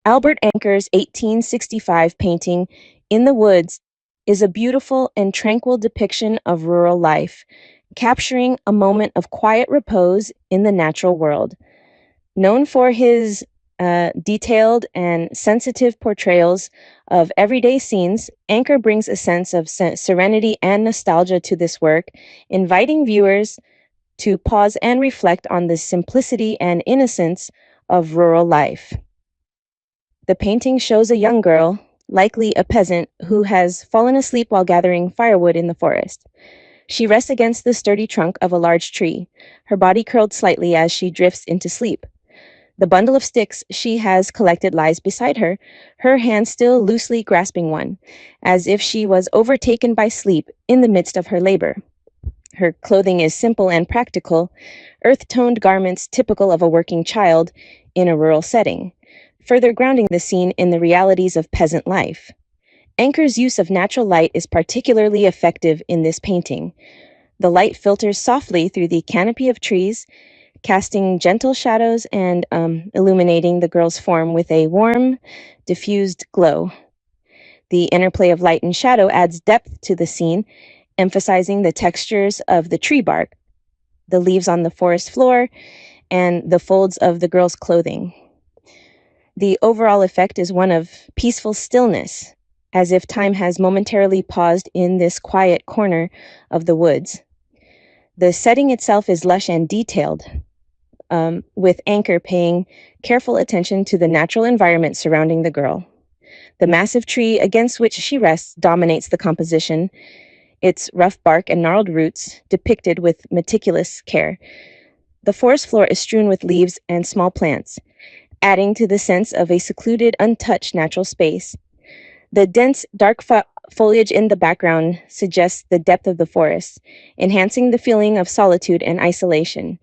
Albert Anker's 1865 painting, In the Woods, is a beautiful and tranquil depiction of rural life, capturing a moment of quiet repose in the natural world. Known for his detailed and sensitive portrayals of everyday scenes, Anker brings a sense of serenity and nostalgia to this work, inviting viewers to pause and reflect on the simplicity and innocence of rural life. The painting shows a young girl, likely a peasant, who has fallen asleep while gathering firewood in the forest. She rests against the sturdy trunk of a large tree, her body curled slightly as she drifts into sleep. The bundle of sticks she has collected lies beside her, her hand still loosely grasping one, as if she was overtaken by sleep in the midst of her labor. Her clothing is simple and practical, earth-toned garments typical of a working child in a rural setting, further grounding the scene in the realities of peasant life. Anker's use of natural light is particularly effective in this painting. The light filters softly through the canopy of trees, casting gentle shadows and illuminating the girl's form with a warm, diffused glow. The interplay of light and shadow adds depth to the scene, emphasizing the textures of the tree bark, the leaves on the forest floor, and the folds of the girl's clothing. The overall effect is one of peaceful stillness, as if time has momentarily paused in this quiet corner of the woods. The setting itself is lush and detailed, with Anker paying careful attention to the natural environment surrounding the girl. The massive tree against which she rests dominates the composition, its rough bark and gnarled roots depicted with meticulous care. The forest floor is strewn with leaves and small plants, adding to the sense of a secluded, untouched natural space. The dense, dark foliage in the background suggests the depth of the forest, enhancing the feeling of solitude and isolation.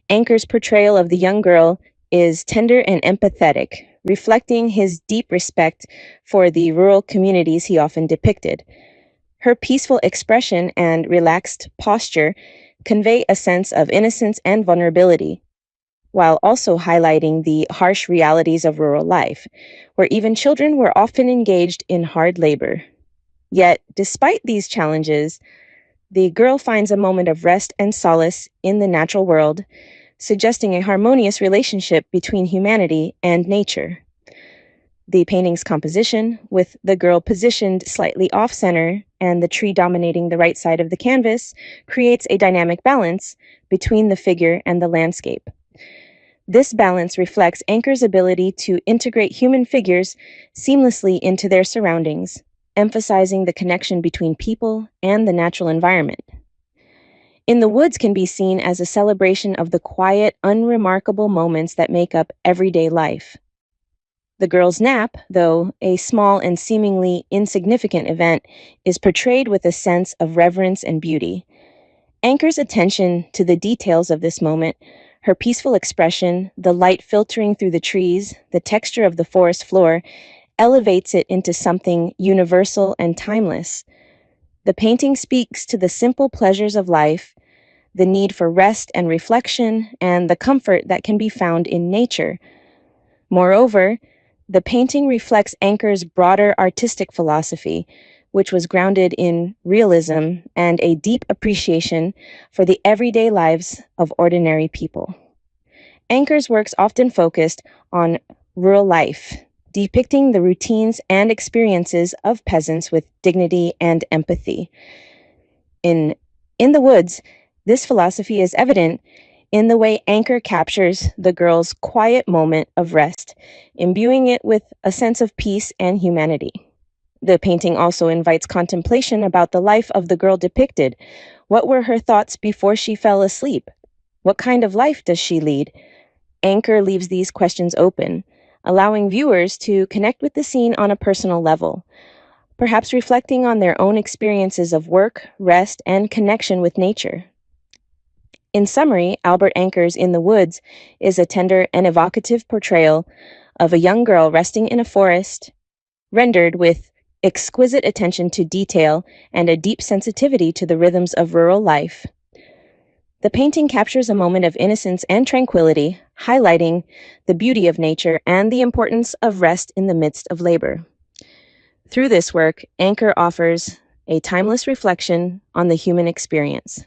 Anker's portrayal of the young girl is tender and empathetic, reflecting his deep respect for the rural communities he often depicted. Her peaceful expression and relaxed posture convey a sense of innocence and vulnerability, while also highlighting the harsh realities of rural life, where even children were often engaged in hard labor. Yet, despite these challenges, the girl finds a moment of rest and solace in the natural world, suggesting a harmonious relationship between humanity and nature. The painting's composition, with the girl positioned slightly off-center and the tree dominating the right side of the canvas, creates a dynamic balance between the figure and the landscape. This balance reflects Anker's ability to integrate human figures seamlessly into their surroundings, emphasizing the connection between people and the natural environment. In the Woods can be seen as a celebration of the quiet, unremarkable moments that make up everyday life. The girl's nap, though a small and seemingly insignificant event, is portrayed with a sense of reverence and beauty. Anker's attention to the details of this moment, her peaceful expression, the light filtering through the trees, the texture of the forest floor, elevates it into something universal and timeless. The painting speaks to the simple pleasures of life, the need for rest and reflection, and the comfort that can be found in nature. Moreover, the painting reflects Anker's broader artistic philosophy, which was grounded in realism and a deep appreciation for the everyday lives of ordinary people. Anker's works often focused on rural life, depicting the routines and experiences of peasants with dignity and empathy. In the Woods, this philosophy is evident in the way Anker captures the girl's quiet moment of rest, imbuing it with a sense of peace and humanity. The painting also invites contemplation about the life of the girl depicted. What were her thoughts before she fell asleep? What kind of life does she lead? Anker leaves these questions open, allowing viewers to connect with the scene on a personal level, perhaps reflecting on their own experiences of work, rest, and connection with nature. In summary, Albert Anker's In the Woods is a tender and evocative portrayal of a young girl resting in a forest, rendered with exquisite attention to detail and a deep sensitivity to the rhythms of rural life. The painting captures a moment of innocence and tranquility, highlighting the beauty of nature and the importance of rest in the midst of labor. Through this work, Anker offers a timeless reflection on the human experience,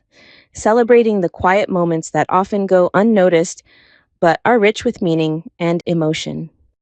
celebrating the quiet moments that often go unnoticed but are rich with meaning and emotion.